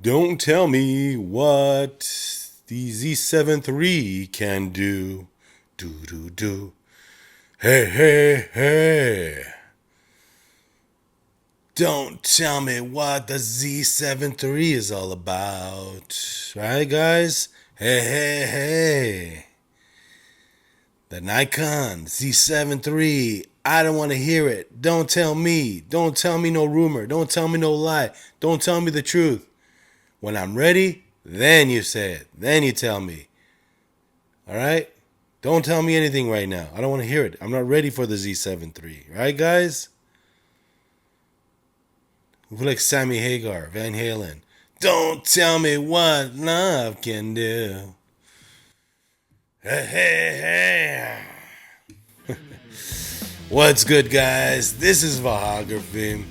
Don't tell me what the Z7 III can do. Do, do, do. Hey, hey, hey. Don't tell me what the Z7 III is all about. Right, guys? Hey, hey, hey. The Nikon Z7 III. I don't want to hear it. Don't tell me. Don't tell me no rumor. Don't tell me no lie. Don't tell me the truth. When I'm ready, then you say it. Then you tell me. All right? Don't tell me anything right now. I don't want to hear it. I'm not ready for the Z7 III. Right, guys? We like Sammy Hagar, Van Halen. Don't tell me what love can do. Hey, hey, hey. What's good, guys? This is Vahagraphy.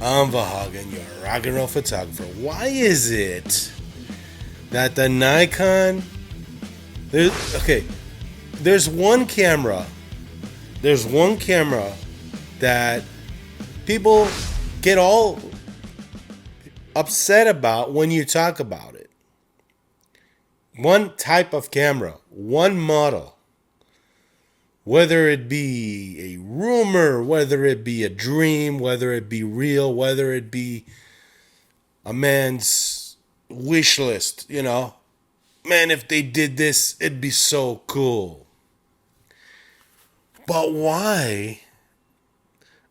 I'm Vahagan, your rock and roll photographer. Why is it that the Nikon... There's one camera. There's one camera that people get all upset about when you talk about it. One type of camera, one model. Whether it be a rumor, whether it be a dream, whether it be real, whether it be a man's wish list, you know. Man, if they did this, it'd be so cool. But why,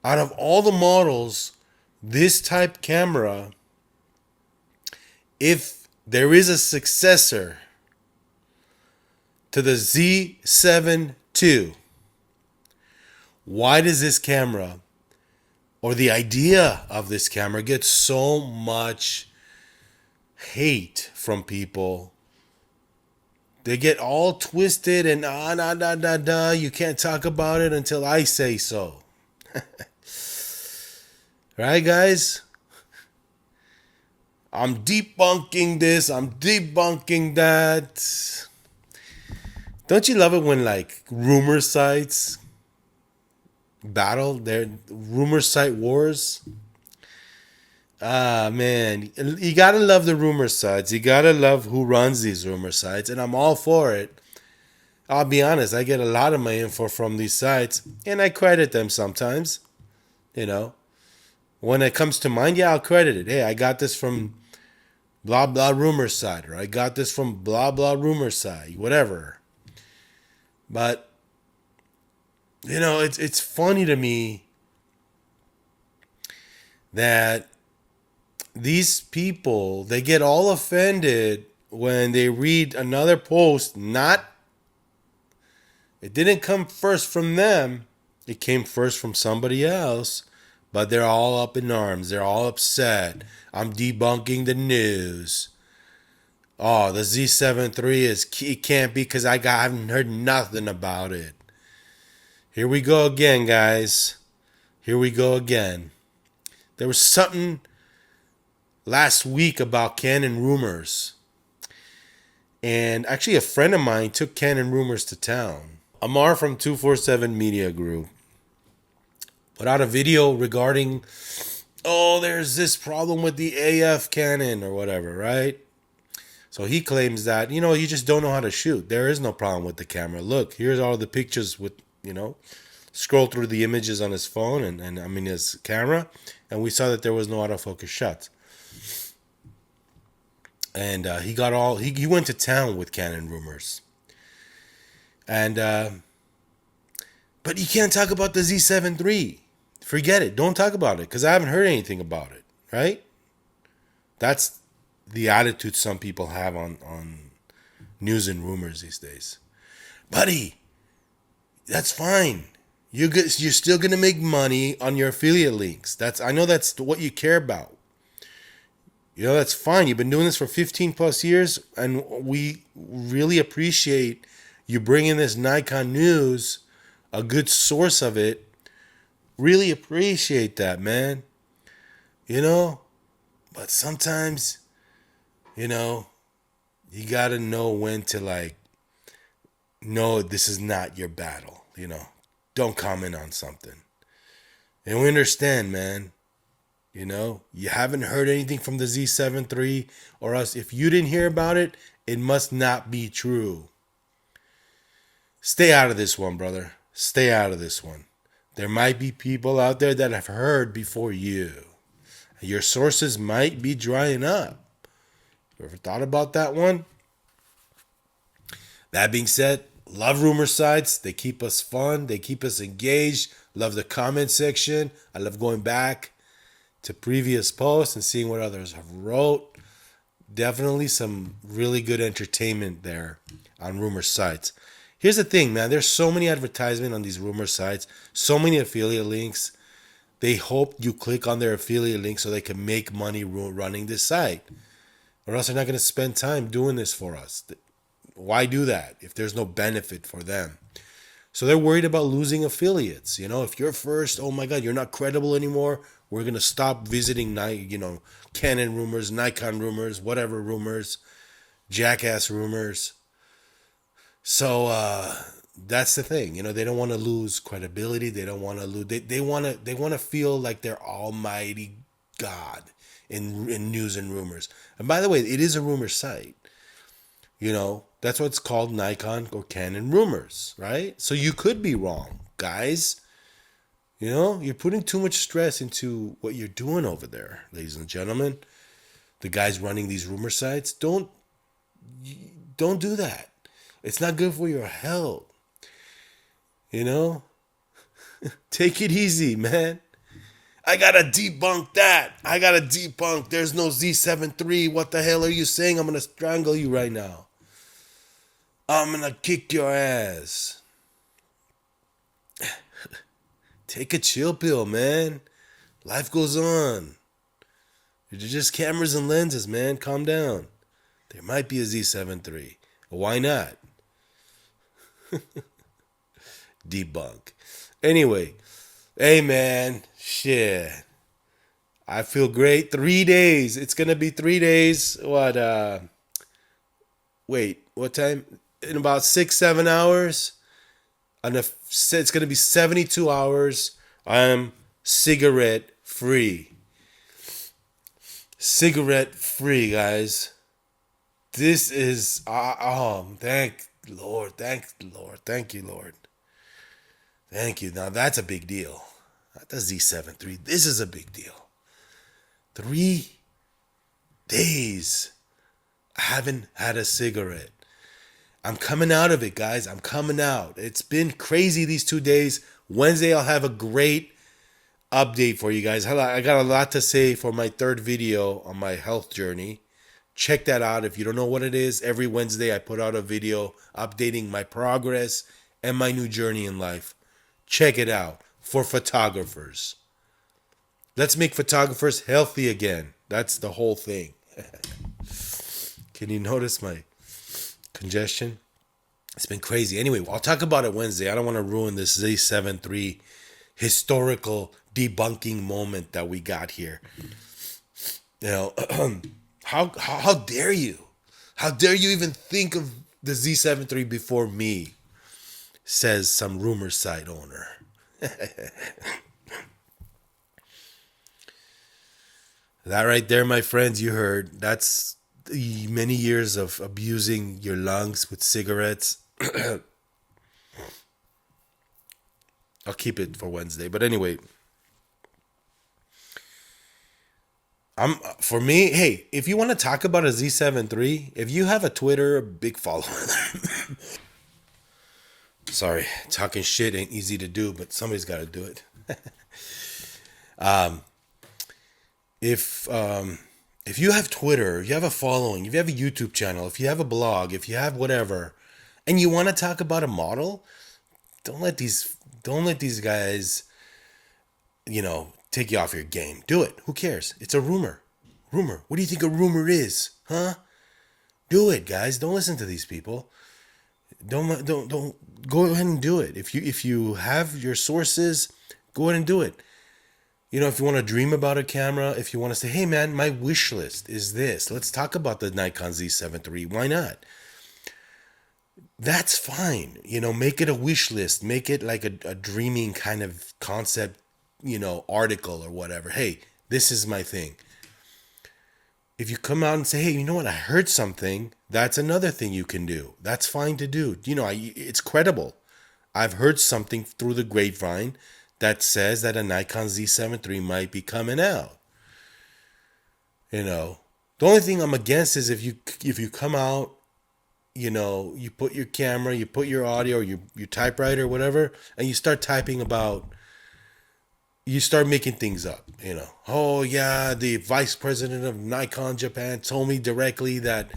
out of all the models, this type camera, if there is a successor to the Z7 II, why does this camera, or the idea of this camera, get so much hate from people? They get all twisted and you can't talk about it until I say so. Right, guys? I'm debunking this, I'm debunking that. Don't you love it when like rumor sites battle, their rumor site wars? Ah, man, you gotta love the rumor sites. You gotta love who runs these rumor sites, and I'm all for it. I'll be honest, I get a lot of my info from these sites, and I credit them sometimes. You know, when it comes to mine, yeah, I'll credit it. Hey, I got this from blah blah rumor site, or I got this from blah blah rumor site, whatever. But you know, it's funny to me that these people, they get all offended when they read another post. It didn't come first from them, it came first from somebody else, but they're all up in arms, they're all upset. I'm debunking the news. Oh, the Z7 III it can't be because I haven't heard nothing about it. Here we go again, guys. Here we go again. There was something last week about Canon Rumors. And actually a friend of mine took Canon Rumors to town. Amar from 247 Media Group put out a video regarding, there's this problem with the AF Canon or whatever, right? So he claims that, you just don't know how to shoot. There is no problem with the camera. Look, here's all the pictures with, scroll through the images on his phone and his camera, and we saw that there was no autofocus shots. And he went to town with Canon Rumors. And but you can't talk about the Z7 III. Forget it. Don't talk about it because I haven't heard anything about it, right? That's the attitude some people have on news and rumors these days. Buddy, that's fine. You're still gonna make money on your affiliate links. I know that's what you care about. That's fine. You've been doing this for 15 plus years, and we really appreciate you bringing this Nikon news, a good source of it. Really appreciate that, man. But sometimes, you gotta know when to no, this is not your battle. Don't comment on something. And we understand, man. You know, you haven't heard anything from the Z7 III or us. If you didn't hear about it, it must not be true. Stay out of this one, brother. Stay out of this one. There might be people out there that have heard before you. Your sources might be drying up. You ever thought about that one? That being said, love rumor sites. They keep us fun. They keep us engaged. Love the comment section. I love going back to previous posts and seeing what others have wrote. Definitely some really good entertainment there on rumor sites. Here's the thing, man. There's so many advertisements on these rumor sites, so many affiliate links. They hope you click on their affiliate link so they can make money running this site. Or else they're not going to spend time doing this for us. Why do that if there's no benefit for them? So they're worried about losing affiliates. You know, if you're first, oh my God, you're not credible anymore. We're going to stop visiting, Canon rumors, Nikon rumors, whatever rumors, jackass rumors. So that's the thing. You know, they don't want to lose credibility. They don't want to lose. They want to feel like they're almighty God in news and rumors. And by the way, it is a rumor site. You know, that's what's called Nikon or Canon rumors, right? So you could be wrong, guys. You know, you're putting too much stress into what you're doing over there, ladies and gentlemen. The guys running these rumor sites, don't do that. It's not good for your health. You know? Take it easy, man. I gotta debunk that. I gotta debunk. There's no Z7 III. What the hell are you saying? I'm gonna strangle you right now. I'm gonna kick your ass. Take a chill pill, man. Life goes on. They're just cameras and lenses, man. Calm down. There might be a Z7 III. Why not? Debunk. Anyway, hey, man. Shit. I feel great. 3 days. It's gonna be 3 days. What? Wait. What time? In about 6-7 hours. And it's gonna be 72 hours. I'm cigarette free. Cigarette free, guys. This is thank Lord, thank Lord, thank you, Lord. Thank you. Now that's a big deal. Not the Z7 III. This is a big deal. 3 days. I haven't had a cigarette. I'm coming out of it, guys. I'm coming out. It's been crazy these 2 days. Wednesday, I'll have a great update for you guys. I got a lot to say for my third video on my health journey. Check that out if you don't know what it is. Every Wednesday, I put out a video updating my progress and my new journey in life. Check it out for photographers. Let's make photographers healthy again. That's the whole thing. Can you notice my congestion? It's been crazy. Anyway, I'll talk about it Wednesday. I don't want to ruin this Z7 III historical debunking moment that we got here. You know, how dare you? How dare you even think of the Z7 III before me? Says some rumor site owner. That right there, my friends, you heard. That's many years of abusing your lungs with cigarettes. I'll keep it for Wednesday. But anyway, for me, hey, if you want to talk about a Z7 III, if you have a Twitter, a big follower. Sorry, talking shit ain't easy to do, but somebody's got to do it. If you have Twitter, if you have a following, if you have a YouTube channel, if you have a blog, if you have whatever, and you want to talk about a model, don't let these guys, take you off your game. Do it. Who cares? It's a rumor. Rumor. What do you think a rumor is? Huh? Do it, guys. Don't listen to these people. Don't go ahead and do it. If you have your sources, go ahead and do it. If you want to dream about a camera, if you want to say, hey man, my wish list is this. Let's talk about the Nikon Z7 III. Why not? That's fine. Make it a wish list. Make it like a dreaming kind of concept, article or whatever. Hey, This is my thing. If you come out and say, hey, you know what, I heard something, that's another thing you can do. That's fine to do. It's credible. I've heard something through the grapevine that says that a Nikon Z7 III might be coming out. The only thing I'm against is if you come out, you put your camera, you put your audio, or your typewriter or whatever, and you start typing about, you start making things up. Oh yeah, the vice president of Nikon Japan told me directly that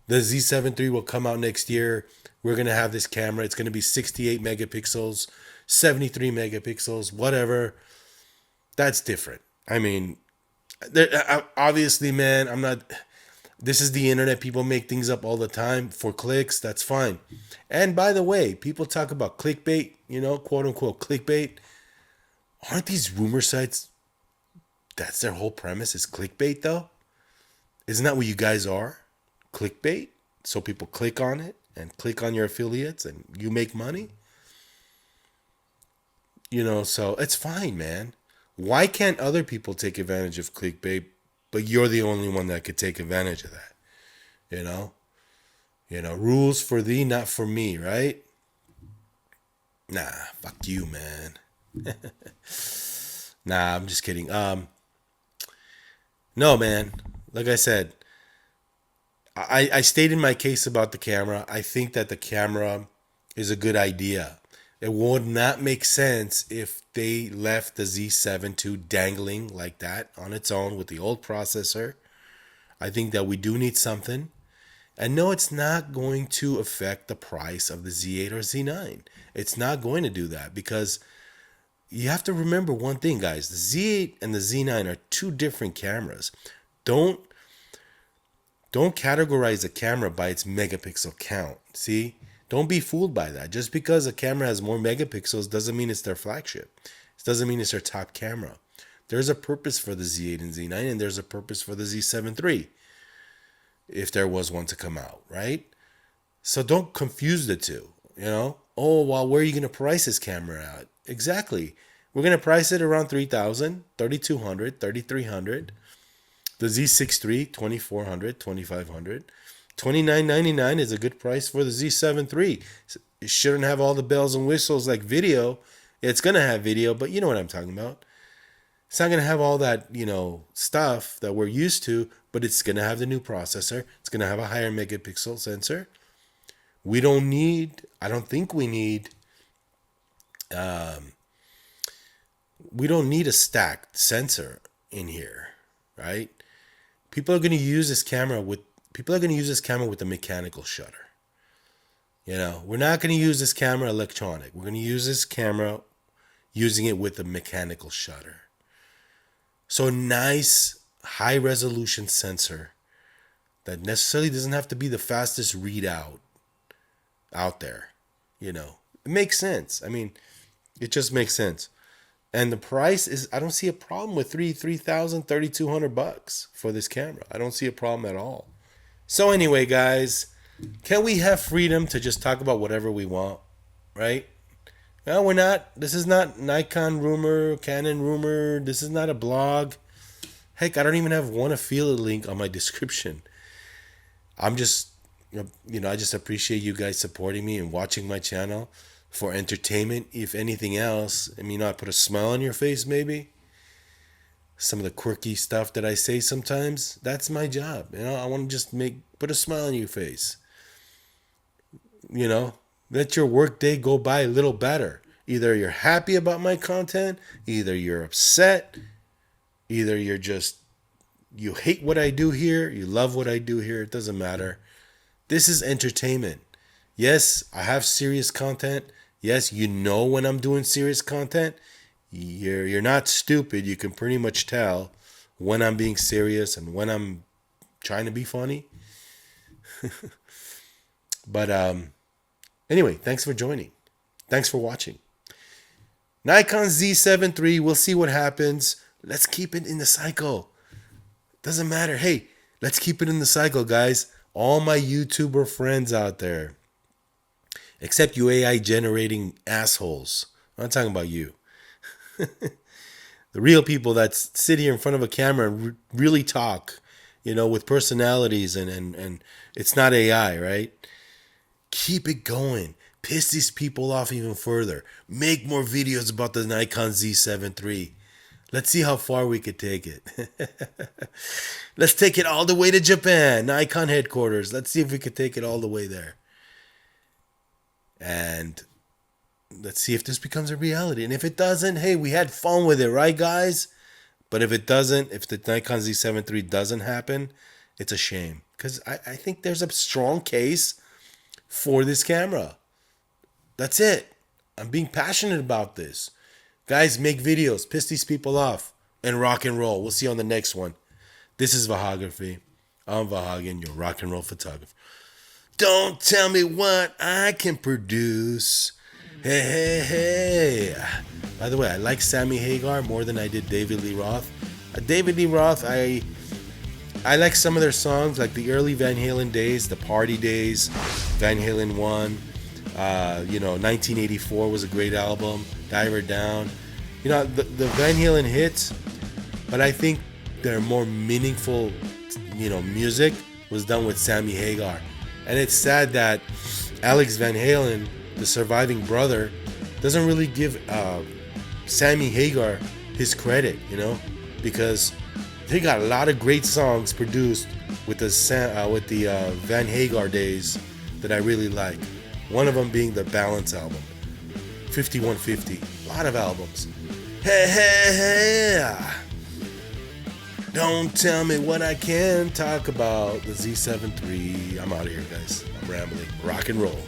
the Z7 III will come out next year. We're going to have this camera. It's going to be 68 megapixels, 73 megapixels, whatever. That's different. I mean, obviously, man, I'm not. This is the internet. People make things up all the time for clicks. That's fine. And by the way, people talk about clickbait, quote unquote clickbait. Aren't these rumor sites, that's their whole premise, is clickbait though? Isn't that what you guys are? Clickbait? So people click on it and click on your affiliates and you make money? So it's fine, man. Why can't other people take advantage of clickbait, but you're the only one that could take advantage of that? Rules for thee, not for me, right? Nah, fuck you, man. Nah, I'm just kidding. No, man. Like I said, I stated my case about the camera. I think that the camera is a good idea. It would not make sense if they left the Z7 II dangling like that on its own with the old processor. I think that we do need something. And no, it's not going to affect the price of the Z8 or Z9. It's not going to do that because you have to remember one thing, guys. The Z8 and the Z9 are two different cameras. Don't categorize a camera by its megapixel count. See? Don't be fooled by that. Just because a camera has more megapixels doesn't mean it's their flagship. It doesn't mean it's their top camera. There's a purpose for the Z8 and Z9, and there's a purpose for the Z7 III, if there was one to come out, right? So don't confuse the two, Oh, well, where are you going to price this camera at? Exactly. We're going to price it around $3,000, $3,200, $3,300. The Z6 III, $2,400, $2,500. $29.99 is a good price for the Z7 III. It shouldn't have all the bells and whistles like video. It's going to have video, but you know what I'm talking about. It's not going to have all that, stuff that we're used to, but it's going to have the new processor. It's going to have a higher megapixel sensor. I don't think we need a stacked sensor in here, right? People are going to use this camera with the mechanical shutter. We're not going to use this camera electronic. We're going to use this camera using it with a mechanical shutter. So a nice high resolution sensor that necessarily doesn't have to be the fastest readout out there. It makes sense. I mean, it just makes sense. And the price is, I don't see a problem with $3,200 for this camera. I don't see a problem at all. So anyway, guys, can we have freedom to just talk about whatever we want, right? No, we're not. This is not Nikon Rumor, Canon Rumor. This is not a blog. Heck, I don't even have one affiliate link on my description. I'm just, I just appreciate you guys supporting me and watching my channel for entertainment. If anything else, I put a smile on your face maybe. Some of the quirky stuff that I say sometimes, that's my job. I want to just put a smile on your face. Let your work day go by a little better. Either you're happy about my content, either you're upset, either you hate what I do here, you love what I do here, it doesn't matter. This is entertainment. Yes, I have serious content. Yes, when I'm doing serious content. You're not stupid. You can pretty much tell when I'm being serious and when I'm trying to be funny. But anyway, thanks for joining. Thanks for watching. Nikon Z7 III, we'll see what happens. Let's keep it in the cycle. Doesn't matter. Hey, let's keep it in the cycle, guys. All my YouTuber friends out there. Except you AI generating assholes. I'm not talking about you. The real people that sit here in front of a camera and really talk, with personalities, and it's not AI, right? Keep it going. Piss these people off even further. Make more videos about the Nikon Z7 III. Let's see how far we could take it. Let's take it all the way to Japan, Nikon headquarters. Let's see if we could take it all the way there. And let's see if this becomes a reality. And if it doesn't, hey, we had fun with it, right, guys? But if it doesn't, if the Nikon Z7 III doesn't happen, it's a shame. Because I think there's a strong case for this camera. That's it. I'm being passionate about this. Guys, make videos. Piss these people off. And rock and roll. We'll see you on the next one. This is Vahagraphy. I'm Vahagan, your rock and roll photographer. Don't tell me what I can produce. Hey, hey, hey. By the way, I like Sammy Hagar more than I did David Lee Roth. David Lee Roth, I like some of their songs, like the early Van Halen days, the party days, Van Halen 1. 1984 was a great album. Diver Down. The Van Halen hits, but I think their more meaningful, music was done with Sammy Hagar. And it's sad that Alex Van Halen, the surviving brother, doesn't really give Sammy Hagar his credit, because they got a lot of great songs produced with the Van Hagar days that I really like. One of them being the Balance album, 5150. A lot of albums. Hey, hey, hey. Don't tell me what I can talk about. The Z7 III. I'm out of here, guys. I'm rambling. Rock and roll.